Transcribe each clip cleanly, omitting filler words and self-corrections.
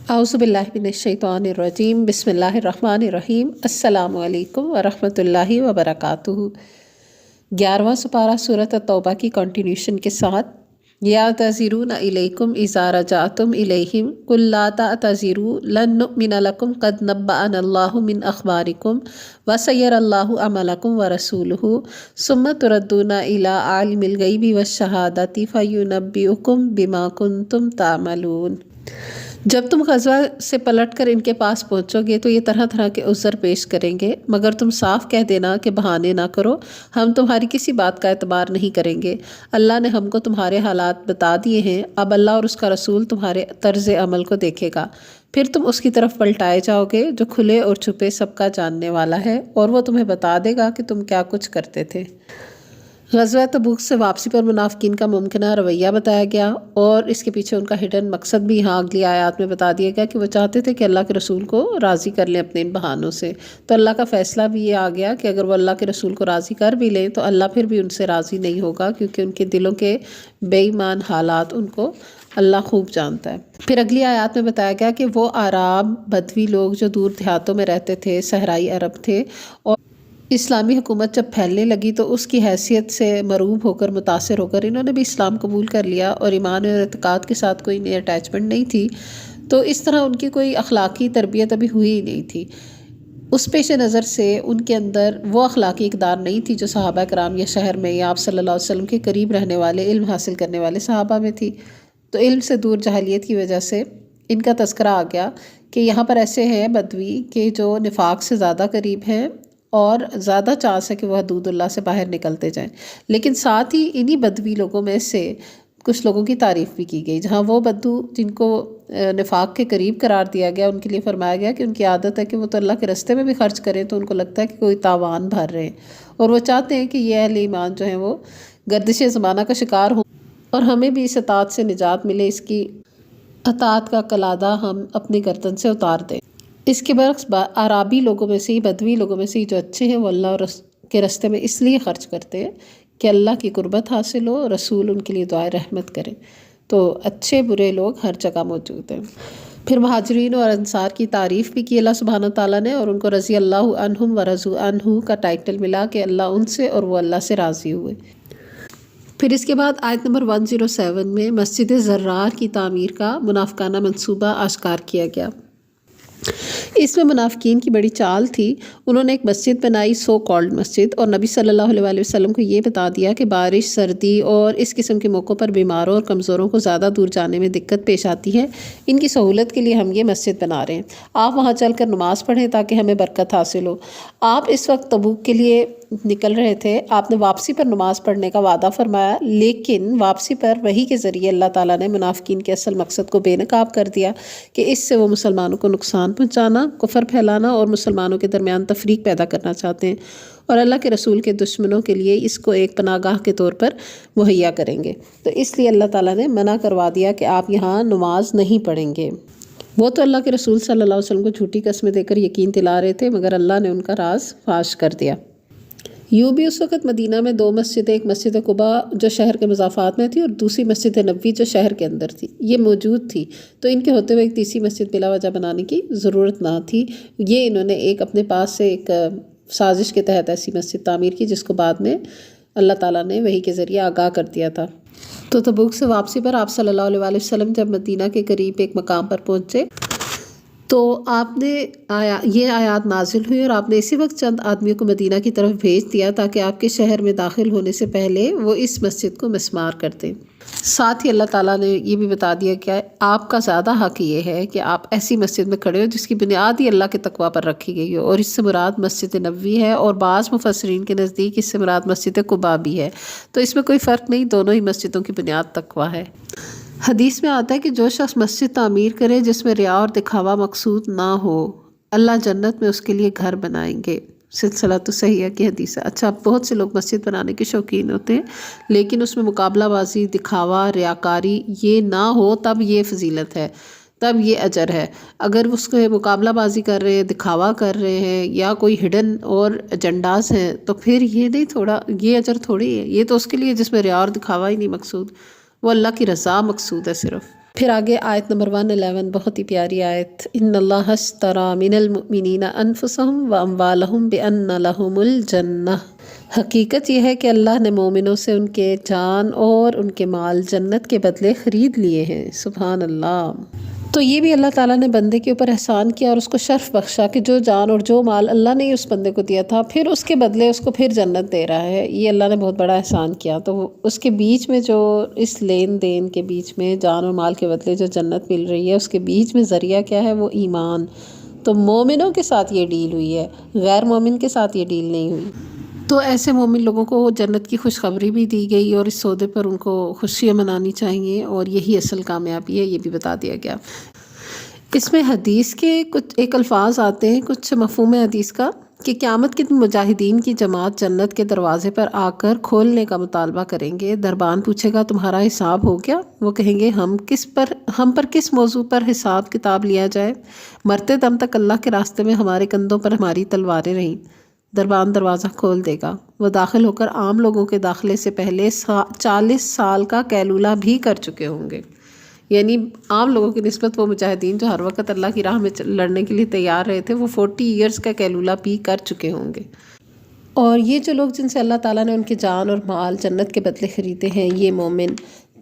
اعوذ باللہ من الشیطان الرجیم، بسم اللہ الرحمن الرحیم۔ السلام علیکم ورحمۃ اللہ وبرکاتہ۔ 11واں سپارہ سورۃ التوبہ کی کنٹینیوشن کے ساتھ، یعتذرون الیکم اذا رجعتم الیہم قل لا تعتذروا لن نؤمن لکم قد نبأنا اللہ من اخبارکم وسیری اللہ عملکم ورسولہ ثم تردون الی عالم الغیب والشہادۃ فینبئکم بما کنتم تعملون۔ جب تم غزوہ سے پلٹ کر ان کے پاس پہنچو گے تو یہ طرح طرح کے عذر پیش کریں گے، مگر تم صاف کہہ دینا کہ بہانے نہ کرو، ہم تمہاری کسی بات کا اعتبار نہیں کریں گے۔ اللہ نے ہم کو تمہارے حالات بتا دیے ہیں، اب اللہ اور اس کا رسول تمہارے طرز عمل کو دیکھے گا، پھر تم اس کی طرف پلٹائے جاؤ گے جو کھلے اور چھپے سب کا جاننے والا ہے، اور وہ تمہیں بتا دے گا کہ تم کیا کچھ کرتے تھے۔ غزوہ تبوک سے واپسی پر منافقین کا ممکنہ رویہ بتایا گیا، اور اس کے پیچھے ان کا ہڈن مقصد بھی یہاں اگلی آیات میں بتا دیا گیا کہ وہ چاہتے تھے کہ اللہ کے رسول کو راضی کر لیں اپنے ان بہانوں سے۔ تو اللہ کا فیصلہ بھی یہ آ گیا کہ اگر وہ اللہ کے رسول کو راضی کر بھی لیں تو اللہ پھر بھی ان سے راضی نہیں ہوگا، کیونکہ ان کے دلوں کے بے ایمان حالات ان کو اللہ خوب جانتا ہے۔ پھر اگلی آیات میں بتایا گیا کہ وہ اعراب بدوی لوگ جو دور دیہاتوں میں رہتے تھے، صحرائی عرب تھے، اور اسلامی حکومت جب پھیلنے لگی تو اس کی حیثیت سے مرعوب ہو کر، متاثر ہو کر انہوں نے بھی اسلام قبول کر لیا، اور ایمان اور اعتقاد کے ساتھ کوئی نئی اٹیچمنٹ نہیں تھی، تو اس طرح ان کی کوئی اخلاقی تربیت ابھی ہوئی ہی نہیں تھی۔ اس پیش نظر سے ان کے اندر وہ اخلاقی اقدار نہیں تھی جو صحابہ کرام یا شہر میں یا آپ صلی اللہ علیہ وسلم کے قریب رہنے والے، علم حاصل کرنے والے صحابہ میں تھی۔ تو علم سے دور جاہلیت کی وجہ سے ان کا تذکرہ آ گیا کہ یہاں پر ایسے ہیں بدوی کہ جو نفاق سے زیادہ قریب ہیں اور زیادہ چانس ہے کہ وہ حدود اللہ سے باہر نکلتے جائیں، لیکن ساتھ ہی انہی بدوی لوگوں میں سے کچھ لوگوں کی تعریف بھی کی گئی، جہاں وہ بدو جن کو نفاق کے قریب قرار دیا گیا ان کے لیے فرمایا گیا کہ ان کی عادت ہے کہ وہ تو اللہ کے رستے میں بھی خرچ کریں تو ان کو لگتا ہے کہ کوئی تاوان بھر رہے ہیں، اور وہ چاہتے ہیں کہ یہ اہل ایمان جو ہیں وہ گردش زمانہ کا شکار ہوں اور ہمیں بھی اس اطاعت سے نجات ملے، اس کی اطاعت کا قلادہ ہم اپنی گردن سے اتار دیں۔ اس کے برعکس عرابی لوگوں میں سے ہی، بدوی لوگوں میں سے ہی جو اچھے ہیں وہ اللہ کے راستے میں اس لیے خرچ کرتے ہیں کہ اللہ کی قربت حاصل ہو، رسول ان کے لیے دعائے رحمت کریں۔ تو اچھے برے لوگ ہر جگہ موجود ہیں۔ پھر مہاجرین اور انصار کی تعریف بھی کی اللہ سبحانہ تعالیٰ نے، اور ان کو رضی اللہ عنہم ورضوا عنہ کا ٹائٹل ملا کہ اللہ ان سے اور وہ اللہ سے راضی ہوئے۔ پھر اس کے بعد آیت نمبر 107 میں مسجد زرار کی تعمیر کا منافقانہ منصوبہ آشکار کیا گیا۔ اس میں منافقین کی بڑی چال تھی، انہوں نے ایک مسجد بنائی، سو کالڈ مسجد، اور نبی صلی اللہ علیہ وسلم کو یہ بتا دیا کہ بارش، سردی اور اس قسم کے موقعوں پر بیماروں اور کمزوروں کو زیادہ دور جانے میں دقت پیش آتی ہے، ان کی سہولت کے لیے ہم یہ مسجد بنا رہے ہیں، آپ وہاں چل کر نماز پڑھیں تاکہ ہمیں برکت حاصل ہو۔ آپ اس وقت تبوک کے لیے نکل رہے تھے، آپ نے واپسی پر نماز پڑھنے کا وعدہ فرمایا، لیکن واپسی پر وحی کے ذریعے اللہ تعالیٰ نے منافقین کے اصل مقصد کو بے نقاب کر دیا کہ اس سے وہ مسلمانوں کو نقصان پہنچانا، کفر پھیلانا اور مسلمانوں کے درمیان تفریق پیدا کرنا چاہتے ہیں، اور اللہ کے رسول کے دشمنوں کے لیے اس کو ایک پناہ گاہ کے طور پر مہیا کریں گے۔ تو اس لیے اللہ تعالیٰ نے منع کروا دیا کہ آپ یہاں نماز نہیں پڑھیں گے۔ وہ تو اللہ کے رسول صلی اللہ علیہ وسلم کو جھوٹی قسمیں دے کر یقین دلا رہے تھے، مگر اللہ نے ان کا راز فاش کر دیا۔ یوں بھی اس وقت مدینہ میں دو مسجدیں، ایک مسجد قباء جو شہر کے مضافات میں تھی اور دوسری مسجد نبوی جو شہر کے اندر تھی، یہ موجود تھی، تو ان کے ہوتے ہوئے ایک تیسری مسجد بلا وجہ بنانے کی ضرورت نہ تھی۔ یہ انہوں نے ایک اپنے پاس سے ایک سازش کے تحت ایسی مسجد تعمیر کی جس کو بعد میں اللہ تعالیٰ نے وحی کے ذریعے آگاہ کر دیا تھا۔ تو تبوک سے واپسی پر آپ صلی اللہ علیہ وسلم جب مدینہ کے قریب ایک مقام پر پہنچے تو آپ نے یہ آیات نازل ہوئی، اور آپ نے اسی وقت چند آدمیوں کو مدینہ کی طرف بھیج دیا تاکہ آپ کے شہر میں داخل ہونے سے پہلے وہ اس مسجد کو مسمار کر دیں۔ ساتھ ہی اللہ تعالیٰ نے یہ بھی بتا دیا کہ آپ کا زیادہ حق یہ ہے کہ آپ ایسی مسجد میں کھڑے ہو جس کی بنیاد ہی اللہ کے تقویٰ پر رکھی گئی ہو، اور اس سے مراد مسجد نبوی ہے، اور بعض مفسرین کے نزدیک اس سے مراد مسجد قباء بھی ہے، تو اس میں کوئی فرق نہیں، دونوں ہی مسجدوں کی بنیاد تقویٰ ہے۔ حدیث میں آتا ہے کہ جو شخص مسجد تعمیر کرے جس میں ریا اور دکھاوا مقصود نہ ہو، اللہ جنت میں اس کے لیے گھر بنائیں گے۔ سلسلہ تو صحیح ہے کہ حدیث ہے۔ اچھا، بہت سے لوگ مسجد بنانے کے شوقین ہوتے ہیں، لیکن اس میں مقابلہ بازی، دکھاوا، ریاکاری یہ نہ ہو تب یہ فضیلت ہے، تب یہ اجر ہے۔ اگر اس کے مقابلہ بازی کر رہے ہیں، دکھاوا کر رہے ہیں، یا کوئی ہڈن اور ایجنڈاز ہیں، تو پھر یہ نہیں، تھوڑا یہ اجر تھوڑی ہے، یہ تو اس کے لیے جس میں ریا اور دکھاوا ہی نہیں مقصود، وہ اللہ کی رضا مقصود ہے صرف۔ پھر آگے آیت نمبر 111 بہت ہی پیاری آیت، ان اللہ اشتری من المؤمنین انفسہم واموالہم بان لہم الجنہ، حقیقت یہ ہے کہ اللہ نے مومنوں سے ان کے جان اور ان کے مال جنت کے بدلے خرید لیے ہیں۔ سبحان اللہ۔ تو یہ بھی اللہ تعالیٰ نے بندے کے اوپر احسان کیا اور اس کو شرف بخشا کہ جو جان اور جو مال اللہ نے اس بندے کو دیا تھا، پھر اس کے بدلے اس کو پھر جنت دے رہا ہے۔ یہ اللہ نے بہت بڑا احسان کیا۔ تو اس کے بیچ میں جو اس لین دین کے بیچ میں جان اور مال کے بدلے جو جنت مل رہی ہے، اس کے بیچ میں ذریعہ کیا ہے؟ وہ ایمان۔ تو مومنوں کے ساتھ یہ ڈیل ہوئی ہے، غیر مومن کے ساتھ یہ ڈیل نہیں ہوئی۔ تو ایسے مومن لوگوں کو جنت کی خوشخبری بھی دی گئی اور اس سودے پر ان کو خوشیاں منانی چاہیے، اور یہی اصل کامیابی ہے، یہ بھی بتا دیا گیا۔ اس میں حدیث کے کچھ ایک الفاظ آتے ہیں، کچھ مفہوم حدیث کا، کہ قیامت کے دن مجاہدین کی جماعت جنت کے دروازے پر آ کر کھولنے کا مطالبہ کریں گے۔ دربان پوچھے گا تمہارا حساب ہو گیا؟ وہ کہیں گے ہم پر کس موضوع پر حساب کتاب لیا جائے؟ مرتے دم تک اللہ کے راستے میں ہمارے کندھوں پر ہماری تلواریں رہیں۔ دربان دروازہ کھول دے گا، وہ داخل ہو کر عام لوگوں کے داخلے سے پہلے 40 سال کا قیلولہ بھی کر چکے ہوں گے۔ یعنی عام لوگوں کی نسبت وہ مجاہدین جو ہر وقت اللہ کی راہ میں لڑنے کے لیے تیار رہے تھے، وہ 40 ایئرز کا قیلولہ بھی کر چکے ہوں گے۔ اور یہ جو لوگ جن سے اللہ تعالیٰ نے ان کے جان اور مال جنت کے بدلے خریدے ہیں، یہ مومن،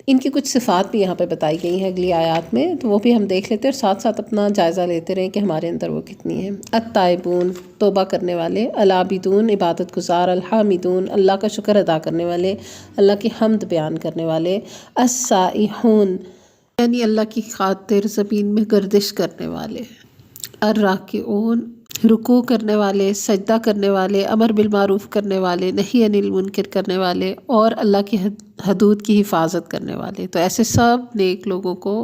ان کی کچھ صفات بھی یہاں پہ بتائی گئی ہیں اگلی آیات میں، تو وہ بھی ہم دیکھ لیتے ہیں اور ساتھ ساتھ اپنا جائزہ لیتے رہیں کہ ہمارے اندر وہ کتنی ہیں۔ التائبون، توبہ کرنے والے، العابدون، عبادت گزار، الحامدون، اللہ کا شکر ادا کرنے والے، اللہ کی حمد بیان کرنے والے، السائحون، یعنی اللہ کی خاطر زمین میں گردش کرنے والے، الراکعون، رکوع کرنے والے، سجدہ کرنے والے، امر بالمعروف کرنے والے، نہی عن المنکر کرنے والے، اور اللہ کی حدود کی حفاظت کرنے والے۔ تو ایسے سب نیک لوگوں کو،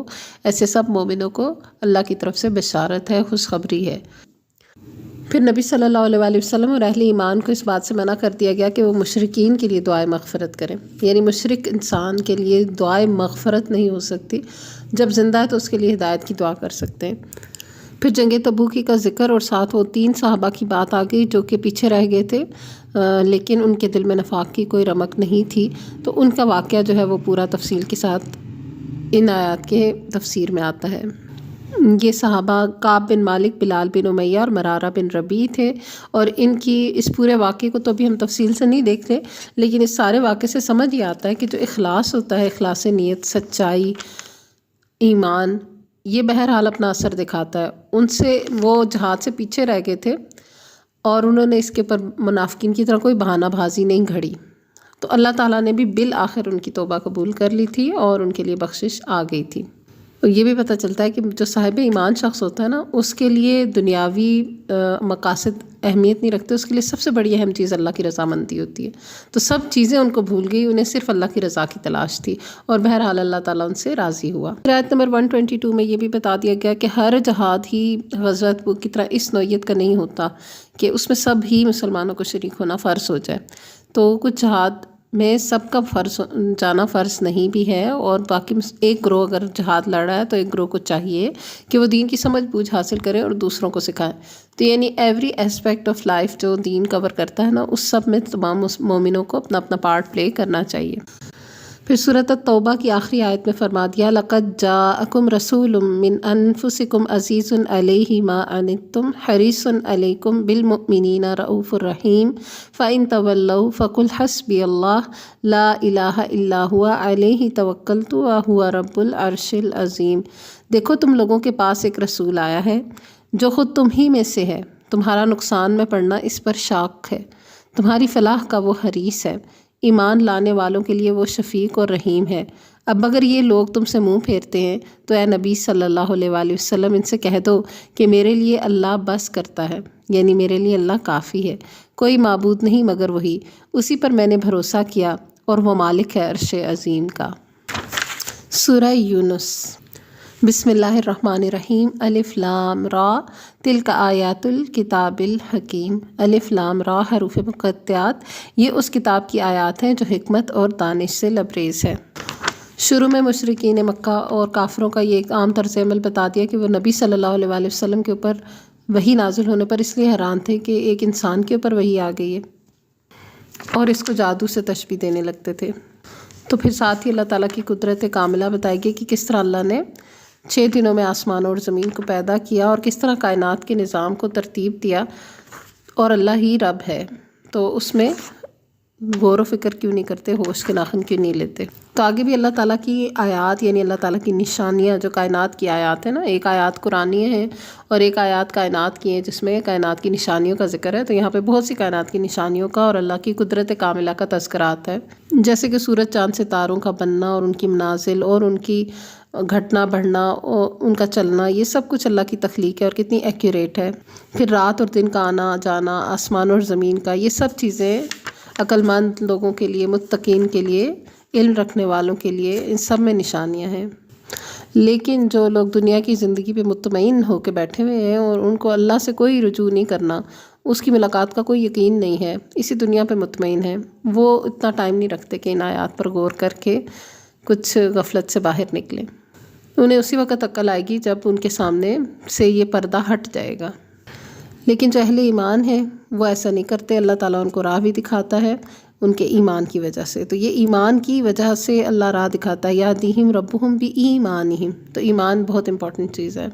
ایسے سب مومنوں کو اللہ کی طرف سے بشارت ہے، خوشخبری ہے۔ پھر نبی صلی اللہ علیہ وآلہ وسلم اور اہل ایمان کو اس بات سے منع کر دیا گیا کہ وہ مشرکین کے لیے دعائے مغفرت کریں، یعنی مشرک انسان کے لیے دعائے مغفرت نہیں ہو سکتی، جب زندہ ہے تو اس کے لیے ہدایت کی دعا کر سکتے ہیں۔ پھر جنگ تبوکی کا ذکر، اور ساتھ وہ 3 صحابہ کی بات آ گئی جو کہ پیچھے رہ گئے تھے، لیکن ان کے دل میں نفاق کی کوئی رمق نہیں تھی، تو ان کا واقعہ جو ہے وہ پورا تفصیل کے ساتھ ان آیات کے تفسیر میں آتا ہے۔ یہ صحابہ کعب بن مالک، بلال بن امیہ اور مرارہ بن ربیع تھے، اور ان کی اس پورے واقعے کو تو ابھی ہم تفصیل سے نہیں دیکھ رہے، لیکن اس سارے واقعے سے سمجھ یہ آتا ہے کہ جو اخلاص ہوتا ہے، اخلاص نیت، سچائی، ایمان، یہ بہرحال اپنا اثر دکھاتا ہے۔ ان سے وہ جہاد سے پیچھے رہ گئے تھے اور انہوں نے اس کے اوپر منافقین کی طرح کوئی بہانہ بازی نہیں گھڑی، تو اللہ تعالیٰ نے بھی بالآخر ان کی توبہ قبول کر لی تھی اور ان کے لیے بخشش آ گئی تھی۔ یہ بھی پتہ چلتا ہے کہ جو صاحب ایمان شخص ہوتا ہے نا، اس کے لیے دنیاوی مقاصد اہمیت نہیں رکھتے، اس کے لیے سب سے بڑی اہم چیز اللہ کی رضامندی ہوتی ہے۔ تو سب چیزیں ان کو بھول گئی، انہیں صرف اللہ کی رضا کی تلاش تھی، اور بہرحال اللہ تعالیٰ ان سے راضی ہوا۔ آیت نمبر 122 میں یہ بھی بتا دیا گیا کہ ہر جہاد ہی غزوہ تبوک کی طرح اس نوعیت کا نہیں ہوتا کہ اس میں سب ہی مسلمانوں کو شریک ہونا فرض ہو جائے۔ تو کچھ جہاد میں سب کا جانا فرض نہیں بھی ہے، اور باقی ایک گروہ اگر جہاد لڑ رہا ہے تو ایک گروہ کو چاہیے کہ وہ دین کی سمجھ بوجھ حاصل کرے اور دوسروں کو سکھائیں۔ تو یعنی ایوری اسپیکٹ آف لائف جو دین کور کرتا ہے نا، اس سب میں تمام مومنوں کو اپنا اپنا پارٹ پلے کرنا چاہیے۔ پھر سورۃ التوبہ کی آخری آیت میں فرما دیا، لَقَدْ جَاءَكُمْ رَسُولٌ مِّنْ أَنفُسِكُمْ عَزِيزٌ عَلَيْهِ مَا عَنِتُّمْ حَرِيصٌ عَلَيْكُمْ بِالْمُؤْمِنِينَ رَءُوفٌ رَحِيمٌ فَإِن تَوَلَّوْا فَقُلْ حَسْبِيَ اللَّهُ لَا إِلَٰهَ إِلَّا هُوَ عَلَيْهِ تَوَكَّلْتُ وَهُوَ رَبُّ الْعَرْشِ الْعَظِيمِ۔ دیکھو تم لوگوں کے پاس ایک رسول آیا ہے جو خود تم ہی میں سے ہے، تمہارا نقصان میں پڑنا اس پر شاق ہے، تمہاری فلاح کا وہ حریص ہے، ایمان لانے والوں کے لیے وہ شفیق اور رحیم ہے۔ اب اگر یہ لوگ تم سے منہ پھیرتے ہیں تو اے نبی صلی اللہ علیہ وآلہ وسلم ان سے کہہ دو کہ میرے لیے اللہ بس کرتا ہے، یعنی میرے لیے اللہ کافی ہے، کوئی معبود نہیں مگر وہی، اسی پر میں نے بھروسہ کیا، اور وہ مالک ہے عرش عظیم کا۔ سورہ یونس، بسم اللہ الرحمن الرحیم، الف لام را تلک آیات الکتاب الحکیم۔ الف لام را حروف مقطعات، یہ اس کتاب کی آیات ہیں جو حکمت اور دانش سے لبریز ہے۔ شروع میں مشرکین مکہ اور کافروں کا یہ ایک عام طرز عمل بتا دیا کہ وہ نبی صلی اللہ علیہ وآلہ وسلم کے اوپر وحی نازل ہونے پر اس لیے حیران تھے کہ ایک انسان کے اوپر وحی آ گئی ہے، اور اس کو جادو سے تشبیہ دینے لگتے تھے۔ تو پھر ساتھ ہی اللہ تعالیٰ کی قدرت کاملہ بتائے گی کہ کس طرح اللہ نے 6 دنوں میں آسمان اور زمین کو پیدا کیا اور کس طرح کائنات کے نظام کو ترتیب دیا، اور اللہ ہی رب ہے، تو اس میں غور و فکر کیوں نہیں کرتے، ہوش کے ناخن کیوں نہیں لیتے۔ تو آگے بھی اللہ تعالیٰ کی آیات یعنی اللہ تعالیٰ کی نشانیاں، جو کائنات کی آیات ہیں نا، ایک آیات قرآنی ہیں اور ایک آیات کائنات کی ہیں جس میں کائنات کی نشانیوں کا ذکر ہے، تو یہاں پہ بہت سی کائنات کی نشانیوں کا اور اللہ کی قدرت کاملہ کا تذکرہ آتا ہے، جیسے کہ سورج چاند ستاروں کا بننا اور ان کی منازل اور ان کی گھٹنا بڑھنا اور ان کا چلنا، یہ سب کچھ اللہ کی تخلیق ہے اور کتنی ایکوریٹ ہے۔ پھر رات اور دن کا آنا جانا، آسمان اور زمین کا، یہ سب چیزیں عقل مند لوگوں کے لیے، متقین کے لیے، علم رکھنے والوں کے لیے ان سب میں نشانیاں ہیں۔ لیکن جو لوگ دنیا کی زندگی پہ مطمئن ہو کے بیٹھے ہوئے ہیں اور ان کو اللہ سے کوئی رجوع نہیں کرنا، اس کی ملاقات کا کوئی یقین نہیں ہے، اسی دنیا پہ مطمئن ہے، وہ اتنا ٹائم نہیں رکھتے کہ ان آیات پر غور کر کے کچھ غفلت سے باہر نکلیں۔ انہیں اسی وقت عقل آئے گی جب ان کے سامنے سے یہ پردہ ہٹ جائے گا۔ لیکن جو اہل ایمان ہیں وہ ایسا نہیں کرتے، اللہ تعالیٰ ان کو راہ بھی دکھاتا ہے ان کے ایمان کی وجہ سے۔ تو یہ ایمان کی وجہ سے اللہ راہ دکھاتا ہے، یہدیہم ربہم بایمانہم، تو ایمان بہت امپورٹنٹ چیز ہے۔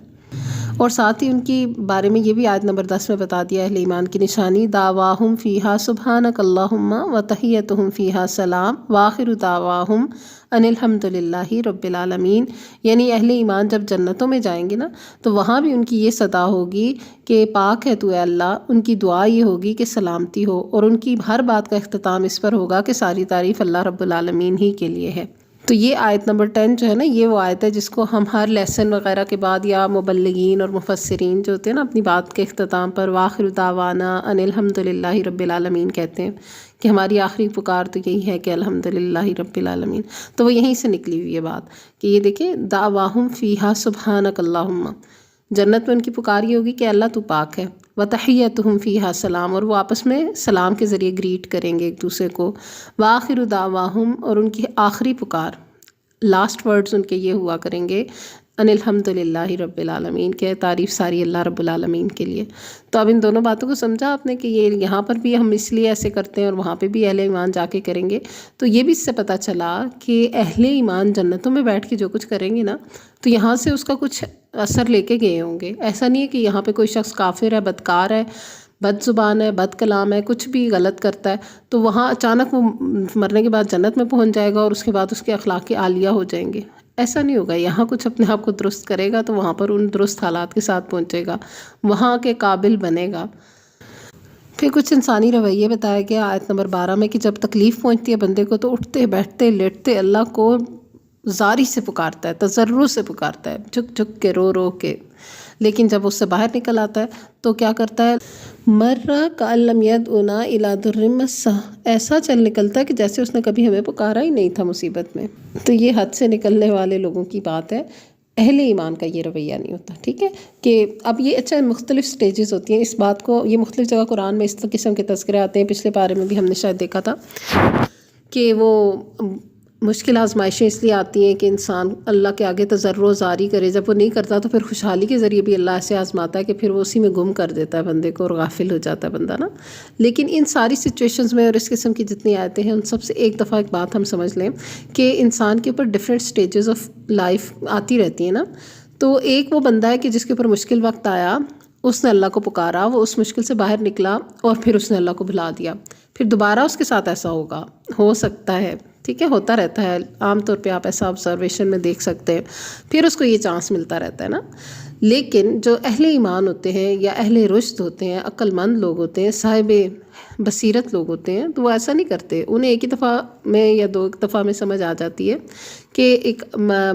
اور ساتھ ہی ان کی بارے میں یہ بھی آیت نمبر 10 میں بتا دیا اہل ایمان کی نشانی، دعواہم فیہا سبحانک اللہم وتحیتہم فیہا سلام وآخر دعواہم ان الحمد للہ رب العالمین، یعنی اہل ایمان جب جنتوں میں جائیں گے نا تو وہاں بھی ان کی یہ صدا ہوگی کہ پاک ہے تو اے اللہ، ان کی دعا یہ ہوگی کہ سلامتی ہو، اور ان کی ہر بات کا اختتام اس پر ہوگا کہ ساری تعریف اللہ رب العالمین ہی کے لیے ہے۔ تو یہ آیت نمبر 10 جو ہے نا، یہ وہ آیت ہے جس کو ہم ہر لیسن وغیرہ کے بعد یا مبلغین اور مفسرین جو ہوتے ہیں نا اپنی بات کے اختتام پر وآخر دعوانا ان الحمد للہ رب العالمین کہتے ہیں کہ ہماری آخری پکار تو یہی ہے کہ الحمد للہ رب العالمین۔ تو وہ یہیں سے نکلی ہوئی ہے بات کہ یہ دیکھیں، دعواہم فیہا سبحانک اللہم، جنت میں ان کی پکار یہ ہوگی کہ اللہ تو پاک ہے، وتحیتہم فیہا سلام، اور وہ آپس میں سلام کے ذریعے گریٹ کریں گے ایک دوسرے کو، وآخر دعواہم، اور ان کی آخری پکار، لاسٹ ورڈز ان کے یہ ہوا کریں گے ان الحمد للہ رب العالمین، کہ تعریف ساری اللہ رب العالمین کے لیے۔ تو اب ان دونوں باتوں کو سمجھا آپ نے کہ یہ یہاں پر بھی ہم اس لیے ایسے کرتے ہیں اور وہاں پہ بھی اہل ایمان جا کے کریں گے، تو یہ بھی اس سے پتہ چلا کہ اہل ایمان جنتوں میں بیٹھ کے جو کچھ کریں گے نا تو یہاں سے اس کا کچھ اثر لے کے گئے ہوں گے۔ ایسا نہیں ہے کہ یہاں پہ کوئی شخص کافر ہے، بدکار ہے، بد زبان ہے، بد کلام ہے، کچھ بھی غلط کرتا ہے، تو وہاں اچانک وہ مرنے کے بعد جنت میں پہنچ جائے گا اور اس کے بعد اس کے اخلاق عالیہ ہو جائیں گے، ایسا نہیں ہوگا۔ یہاں کچھ اپنے آپ کو درست کرے گا تو وہاں پر ان درست حالات کے ساتھ پہنچے گا، وہاں کے قابل بنے گا۔ پھر کچھ انسانی رویے بتایا گیا آیت نمبر 12 میں کہ جب تکلیف پہنچتی ہے بندے کو تو اٹھتے بیٹھتے لیٹتے اللہ کو زاری سے پکارتا ہے، تضرع سے پکارتا ہے، جھک جھک کے، رو رو کے۔ لیکن جب اس سے باہر نکل آتا ہے تو کیا کرتا ہے، مرہ کأن لم یدعنا الی ضر مسہ، ایسا چل نکلتا ہے کہ جیسے اس نے کبھی ہمیں پکارا ہی نہیں تھا مصیبت میں۔ تو یہ حد سے نکلنے والے لوگوں کی بات ہے، اہل ایمان کا یہ رویہ نہیں ہوتا، ٹھیک ہے۔ کہ اب یہ اچھا مختلف سٹیجز ہوتی ہیں، اس بات کو یہ مختلف جگہ قرآن میں اس قسم کے تذکرے آتے ہیں، پچھلے پارے میں بھی ہم نے شاید دیکھا تھا کہ وہ مشکل آزمائشیں اس لیے آتی ہیں کہ انسان اللہ کے آگے تضرع زاری کرے، جب وہ نہیں کرتا تو پھر خوشحالی کے ذریعے بھی اللہ ایسے آزماتا ہے کہ پھر وہ اسی میں گم کر دیتا ہے بندے کو اور غافل ہو جاتا ہے بندہ نا۔ لیکن ان ساری سچویشنز میں اور اس قسم کی جتنی آیتیں ہیں ان سب سے ایک دفعہ ایک بات ہم سمجھ لیں کہ انسان کے اوپر ڈفرینٹ سٹیجز آف لائف آتی رہتی ہیں نا۔ تو ایک وہ بندہ ہے کہ جس کے اوپر مشکل وقت آیا، اس نے اللہ کو پکارا، وہ اس مشکل سے باہر نکلا اور پھر اس نے اللہ کو بھلا دیا، پھر دوبارہ اس کے ساتھ ایسا ہوگا، ہو سکتا ہے، ٹھیک ہے، ہوتا رہتا ہے، عام طور پہ آپ ایسا آبزرویشن میں دیکھ سکتے ہیں، پھر اس کو یہ چانس ملتا رہتا ہے نا۔ لیکن جو اہل ایمان ہوتے ہیں یا اہل رشد ہوتے ہیں، عقل مند لوگ ہوتے ہیں، صاحب بصیرت لوگ ہوتے ہیں، تو وہ ایسا نہیں کرتے، انہیں ایک ہی دفعہ میں یا دو دفعہ میں سمجھ آ جاتی ہے کہ ایک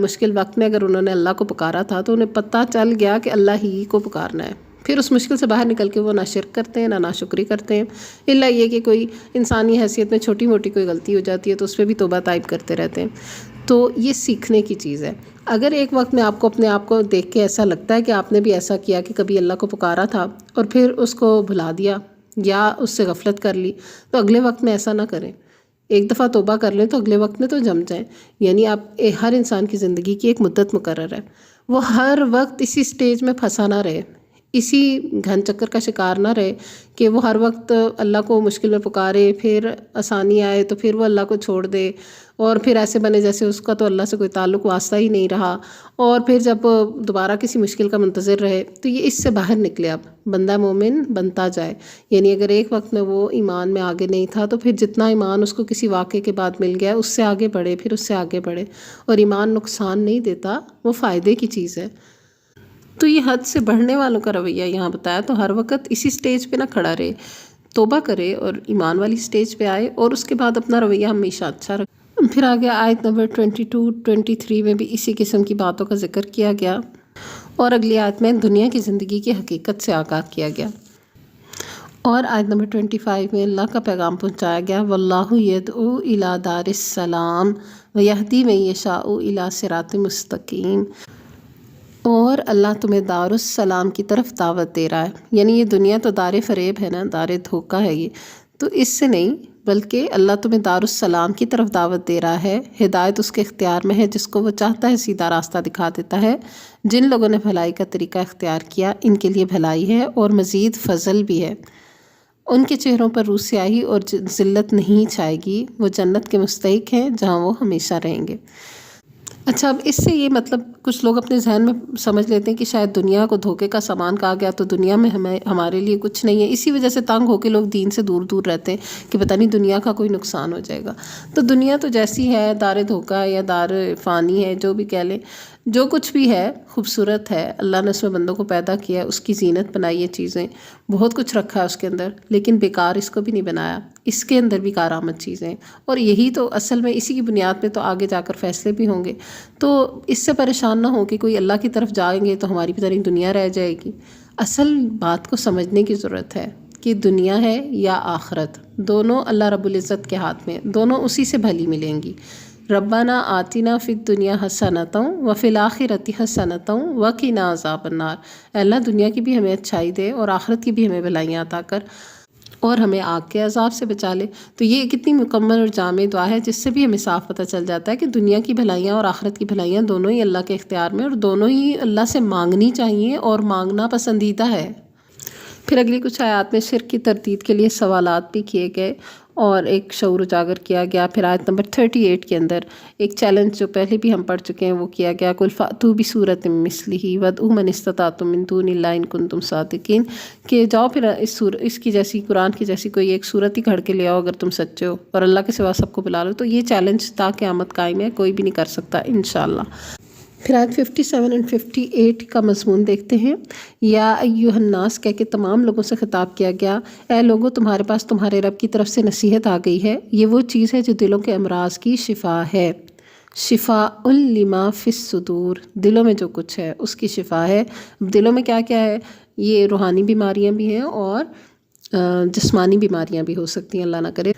مشکل وقت میں اگر انہوں نے اللہ کو پکارا تھا تو انہیں پتہ چل گیا کہ اللہ ہی کو پکارنا ہے، پھر اس مشکل سے باہر نکل کے وہ نہ شرک کرتے ہیں نہ ناشکری کرتے ہیں، الا یہ کہ کوئی انسانی حیثیت میں چھوٹی موٹی کوئی غلطی ہو جاتی ہے تو اس پہ بھی توبہ طائب کرتے رہتے ہیں۔ تو یہ سیکھنے کی چیز ہے۔ اگر ایک وقت میں آپ کو اپنے آپ کو دیکھ کے ایسا لگتا ہے کہ آپ نے بھی ایسا کیا کہ کبھی اللہ کو پکارا تھا اور پھر اس کو بھلا دیا یا اس سے غفلت کر لی، تو اگلے وقت میں ایسا نہ کریں۔ ایک دفعہ توبہ کر لیں تو اگلے وقت میں تو جم جائیں۔ یعنی آپ ہر انسان کی زندگی کی ایک مدت مقرر ہے، وہ ہر وقت اسی سٹیج میں پھنسا نہ رہے، اسی گھن چکر کا شکار نہ رہے کہ وہ ہر وقت اللہ کو مشکل میں پکارے، پھر آسانی آئے تو پھر وہ اللہ کو چھوڑ دے اور پھر ایسے بنے جیسے اس کا تو اللہ سے کوئی تعلق واسطہ ہی نہیں رہا، اور پھر جب دوبارہ کسی مشکل کا منتظر رہے تو یہ اس سے باہر نکلے، اب بندہ مومن بنتا جائے. یعنی اگر ایک وقت میں وہ ایمان میں آگے نہیں تھا تو پھر جتنا ایمان اس کو کسی واقعے کے بعد مل گیا اس سے آگے بڑھے، پھر اس سے آگے بڑھے. اور ایمان نقصان نہیں دیتا، وہ فائدے کی چیز ہے. تو یہ حد سے بڑھنے والوں کا رویہ یہاں بتایا. تو ہر وقت اسی سٹیج پہ نہ کھڑا رہے، توبہ کرے اور ایمان والی سٹیج پہ آئے، اور اس کے بعد اپنا رویہ ہمیشہ اچھا رکھے. پھر آگے آیت نمبر 22-23 میں بھی اسی قسم کی باتوں کا ذکر کیا گیا، اور اگلی آیت میں دنیا کی زندگی کی حقیقت سے آگاہ کیا گیا. اور آیت نمبر 25 میں اللہ کا پیغام پہنچایا گیا، واللہ یدعو الی دار السلام ویہدی من یشاء الی صراط مستقیم. اور اللہ تمہیں دار السلام کی طرف دعوت دے رہا ہے. یعنی یہ دنیا تو دار فریب ہے نا، دار دھوکہ ہے یہ، تو اس سے نہیں، بلکہ اللہ تمہیں دار السلام کی طرف دعوت دے رہا ہے. ہدایت اس کے اختیار میں ہے، جس کو وہ چاہتا ہے سیدھا راستہ دکھا دیتا ہے. جن لوگوں نے بھلائی کا طریقہ اختیار کیا ان کے لیے بھلائی ہے اور مزید فضل بھی ہے. ان کے چہروں پر روح سیاہی اور ذلت نہیں چھائے گی، وہ جنت کے مستحق ہیں جہاں وہ ہمیشہ رہیں گے. اچھا، اب اس سے یہ مطلب کچھ لوگ اپنے ذہن میں سمجھ لیتے ہیں کہ شاید دنیا کو دھوکے کا سامان کہا گیا تو دنیا میں ہمارے لیے کچھ نہیں ہے، اسی وجہ سے تنگ ہو کے لوگ دین سے دور دور رہتے ہیں کہ پتہ نہیں دنیا کا کوئی نقصان ہو جائے گا. تو دنیا تو جیسی ہے، دار دھوکہ یا دار فانی ہے، جو بھی کہہ لیں، جو کچھ بھی ہے خوبصورت ہے. اللہ نے اس میں بندوں کو پیدا کیا ہے، اس کی زینت بنائی ہے، چیزیں بہت کچھ رکھا ہے اس کے اندر، لیکن بیکار اس کو بھی نہیں بنایا. اس کے اندر بھی کارآمد چیزیں، اور یہی تو اصل میں اسی کی بنیاد پہ تو آگے جا کر فیصلے بھی ہوں گے. تو اس سے پریشان نہ ہو کہ کوئی اللہ کی طرف جائیں گے تو ہماری پتہ نہیں دنیا رہ جائے گی. اصل بات کو سمجھنے کی ضرورت ہے کہ دنیا ہے یا آخرت، دونوں اللہ رب العزت کے ہاتھ میں، دونوں اسی سے بھلی ملیں گی. ربنا آتنا فی الدنیا حسنۃ وفی الآخرۃ حسنۃ وقنا عذاب النار. اے اللہ دنیا کی بھی ہمیں اچھائی دے اور آخرت کی بھی ہمیں بھلائیاں عطا کر، اور ہمیں آگ کے عذاب سے بچا لے. تو یہ کتنی مکمل اور جامع دعا ہے، جس سے بھی ہمیں صاف پتہ چل جاتا ہے کہ دنیا کی بھلائیاں اور آخرت کی بھلائیاں دونوں ہی اللہ کے اختیار میں، اور دونوں ہی اللہ سے مانگنی چاہیے اور مانگنا پسندیدہ ہے. پھر اگلی کچھ آیات میں شرک کی تردید کے لیے سوالات بھی کیے گئے اور ایک شعور اجاگر کیا گیا. پھر آیت نمبر 38 کے اندر ایک چیلنج جو پہلے بھی ہم پڑھ چکے ہیں وہ کیا گیا، قل فأتوا بسورۃ مثلہ وادعوا من استطعتم من دون اللہ ان کنتم صادقین، کہ جاؤ پھر اس کی جیسی، قرآن کی جیسی کوئی ایک صورت ہی گھڑ کے لے آؤ اگر تم سچے ہو، اور اللہ کے سوا سب کو بلا لو. تو یہ چیلنج تا قیامت قائم ہے، کوئی بھی نہیں کر سکتا انشاءاللہ. پھر آیت 57 اور 58 کا مضمون دیکھتے ہیں. یا ایھا الناس کہہ کے تمام لوگوں سے خطاب کیا گیا، اے لوگوں تمہارے پاس تمہارے رب کی طرف سے نصیحت آ گئی ہے. یہ وہ چیز ہے جو دلوں کے امراض کی شفا ہے. شفاء لما فی الصدور، دلوں میں جو کچھ ہے اس کی شفا ہے. دلوں میں کیا کیا ہے؟ یہ روحانی بیماریاں بھی ہیں اور جسمانی بیماریاں بھی ہو سکتی ہیں، اللہ نہ کرے.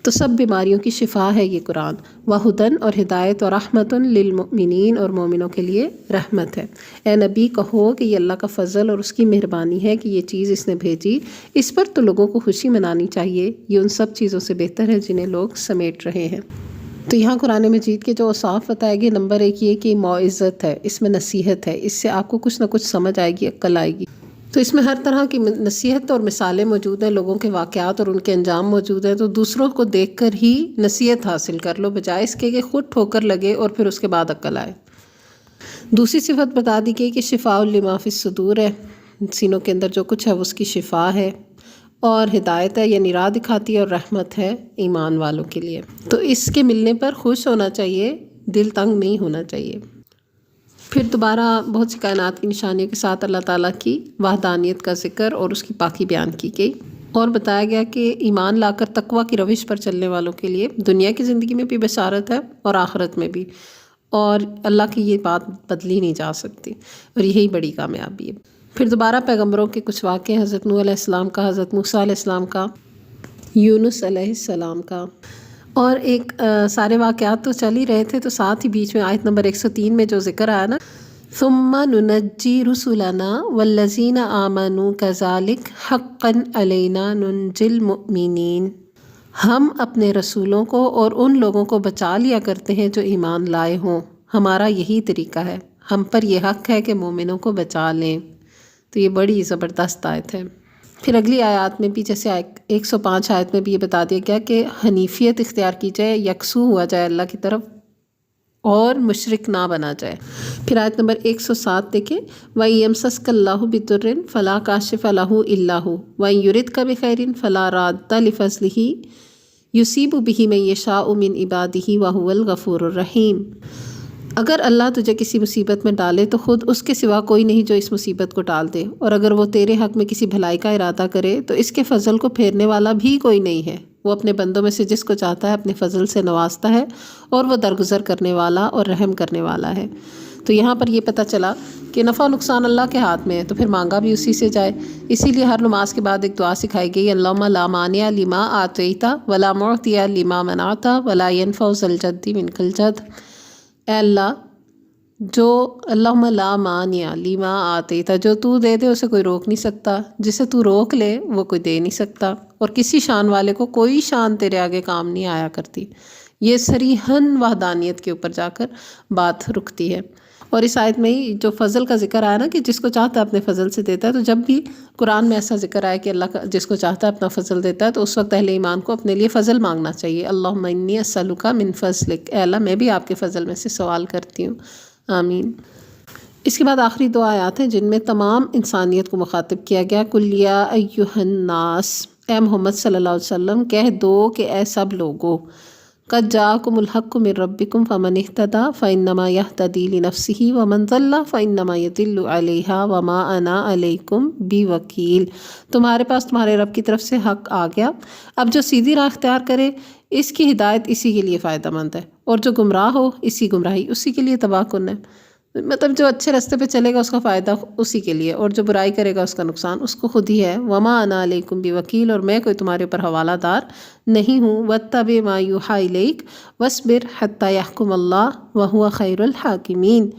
تو سب بیماریوں کی شفا ہے یہ قرآن. وہدن، اور ہدایت، اور رحمت للمؤمنین، اور مومنوں کے لیے رحمت ہے. اے نبی کہو کہ یہ اللہ کا فضل اور اس کی مہربانی ہے کہ یہ چیز اس نے بھیجی، اس پر تو لوگوں کو خوشی منانی چاہیے. یہ ان سب چیزوں سے بہتر ہے جنہیں لوگ سمیٹ رہے ہیں. تو یہاں قرآن مجید کے جو اوصاف بتائے گئے، نمبر 1 یہ کہ موعظت ہے، اس میں نصیحت ہے، اس سے آپ کو کچھ نہ کچھ سمجھ آئے گی، عقل آئے گی. تو اس میں ہر طرح کی نصیحت اور مثالیں موجود ہیں، لوگوں کے واقعات اور ان کے انجام موجود ہیں. تو دوسروں کو دیکھ کر ہی نصیحت حاصل کر لو، بجائے اس کے کہ خود ٹھوکر لگے اور پھر اس کے بعد عقل آئے. دوسری صفت بتا دی گئی کہ شفاء لما فی الصدور ہے، سینوں کے اندر جو کچھ ہے اس کی شفا ہے، اور ہدایت ہے یعنی راہ دکھاتی ہے، اور رحمت ہے ایمان والوں کے لیے. تو اس کے ملنے پر خوش ہونا چاہیے، دل تنگ نہیں ہونا چاہیے. پھر دوبارہ بہت سی کائنات کی نشانیوں کے ساتھ اللہ تعالیٰ کی وحدانیت کا ذکر اور اس کی پاکی بیان کی گئی، اور بتایا گیا کہ ایمان لا کر تقویٰ کی روش پر چلنے والوں کے لیے دنیا کی زندگی میں بھی بشارت ہے اور آخرت میں بھی، اور اللہ کی یہ بات بدلی نہیں جا سکتی، اور یہی بڑی کامیابی ہے. پھر دوبارہ پیغمبروں کے کچھ واقعے، حضرت نوح علیہ السلام کا، حضرت موسیٰ علیہ السلام کا، یونس علیہ السلام کا، اور ایک سارے واقعات تو چل ہی رہے تھے. تو ساتھ ہی بیچ میں آیت نمبر 103 میں جو ذکر آیا نا، ثم ننجی رسلنا والذین آمنوا کذالک حقا علینا ننجی المؤمنین، ہم اپنے رسولوں کو اور ان لوگوں کو بچا لیا کرتے ہیں جو ایمان لائے ہوں، ہمارا یہی طریقہ ہے، ہم پر یہ حق ہے کہ مومنوں کو بچا لیں. تو یہ بڑی زبردست آیت ہے. پھر اگلی آیات میں بھی جیسے 105 آیت میں بھی یہ بتا دیا گیا کہ حنیفیت اختیار کی جائے، یکسو ہوا جائے اللہ کی طرف اور مشرک نہ بنا جائے۔ پھر آیت نمبر 107 دیکھیں، وَإِن يَمْسَسْكَ اللَّهُ بِضُرٍّ فَلَا كَاشِفَ لَهُ إِلَّا هُوَ وَإِن يُرِدْكَ بِخَيْرٍ فَلَا رَادَّ لِفَضْلِهِ يُصِيبُ بِهِ مَن يَشَاءُ مِنْ عِبَادِهِ وَهُوَ الْغَفُورُ الرَّحِيمُ۔ اگر اللہ تجھے کسی مصیبت میں ڈالے تو خود اس کے سوا کوئی نہیں جو اس مصیبت کو ٹال دے، اور اگر وہ تیرے حق میں کسی بھلائی کا ارادہ کرے تو اس کے فضل کو پھیرنے والا بھی کوئی نہیں ہے۔ وہ اپنے بندوں میں سے جس کو چاہتا ہے اپنے فضل سے نوازتا ہے، اور وہ درگزر کرنے والا اور رحم کرنے والا ہے۔ تو یہاں پر یہ پتہ چلا کہ نفع و نقصان اللہ کے ہاتھ میں ہے، تو پھر مانگا بھی اسی سے جائے۔ اسی لیے ہر نماز کے بعد ایک دعا سکھائی گئی، اللہم لا مانع لما آتیت ولا معطی لما منعت ولا ينفع ذا الجد منک الجد۔ اے اللہ، جو اللہم لا مانع لما آتیت، جو تو دے دے اسے کوئی روک نہیں سکتا، جسے تو روک لے وہ کوئی دے نہیں سکتا، اور کسی شان والے کو کوئی شان تیرے آگے کام نہیں آیا کرتی۔ یہ صریحاً وحدانیت کے اوپر جا کر بات رکتی ہے۔ اور اس آیت میں ہی جو فضل کا ذکر آیا نا کہ جس کو چاہتا ہے اپنے فضل سے دیتا ہے، تو جب بھی قرآن میں ایسا ذکر آیا کہ اللہ جس کو چاہتا ہے اپنا فضل دیتا ہے، تو اس وقت اہل ایمان کو اپنے لیے فضل مانگنا چاہیے۔ اللہم انی اسألک من فضلک، اے اللہ میں بھی آپ کے فضل میں سے سوال کرتی ہوں، آمین۔ اس کے بعد آخری 2 آیات ہیں جن میں تمام انسانیت کو مخاطب کیا گیا۔ قل یا ایھا الناس، اے محمد صلی اللہ علیہ وسلم کہہ دو کہ اے سب لوگو، قد جاءکم الحق من ربکم فمن اہتدی فانما یہتدی لنفسہ ومن ضل فانما یضل علیہا وما انا علیکم بوکیل۔ تمہارے پاس تمہارے رب کی طرف سے حق آ گیا، اب جو سیدھی راہ اختیار کرے اس کی ہدایت اسی کے لیے فائدہ مند ہے، اور جو گمراہ ہو اسی گمراہی اسی کے لیے تباہ کن ہے۔ مطلب جو اچھے راستے پہ چلے گا اس کا فائدہ اسی کے لیے، اور جو برائی کرے گا اس کا نقصان اس کو خود ہی ہے۔ وما انا علیکم بوکیل، اور میں کوئی تمہارے اوپر حوالہ دار نہیں ہوں۔ واتبع ما یوحی الیک واصبر حتی یحکم اللہ وہو خیر الحاکمین۔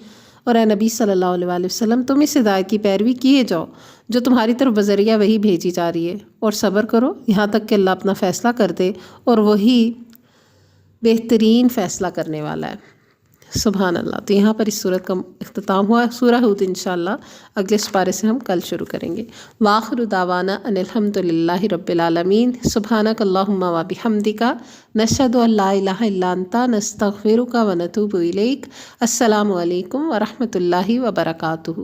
اور اے نبی صلی اللہ علیہ وآلہ وسلم تم اس ہدایت کی پیروی کیے جاؤ جو تمہاری طرف بذریعہ وہی بھیجی جا رہی ہے، اور صبر کرو یہاں تک کہ اللہ اپنا فیصلہ کر دے، اور وہی بہترین فیصلہ کرنے والا ہے۔ سبحان اللہ۔ تو یہاں پر اس صورت کا اختتام ہوا۔ سورہ ہود انشاءاللہ اگلے سپارے سے ہم کل شروع کریں گے۔ وآخر دعوانا ان الحمد للہ رب العالمین۔ سبحانک اللہم و بحمدک، نشہد ان لا الہ الا انت، نستغفرک و نتوب الیک۔ السلام علیکم ورحمۃ اللہ وبرکاتہ۔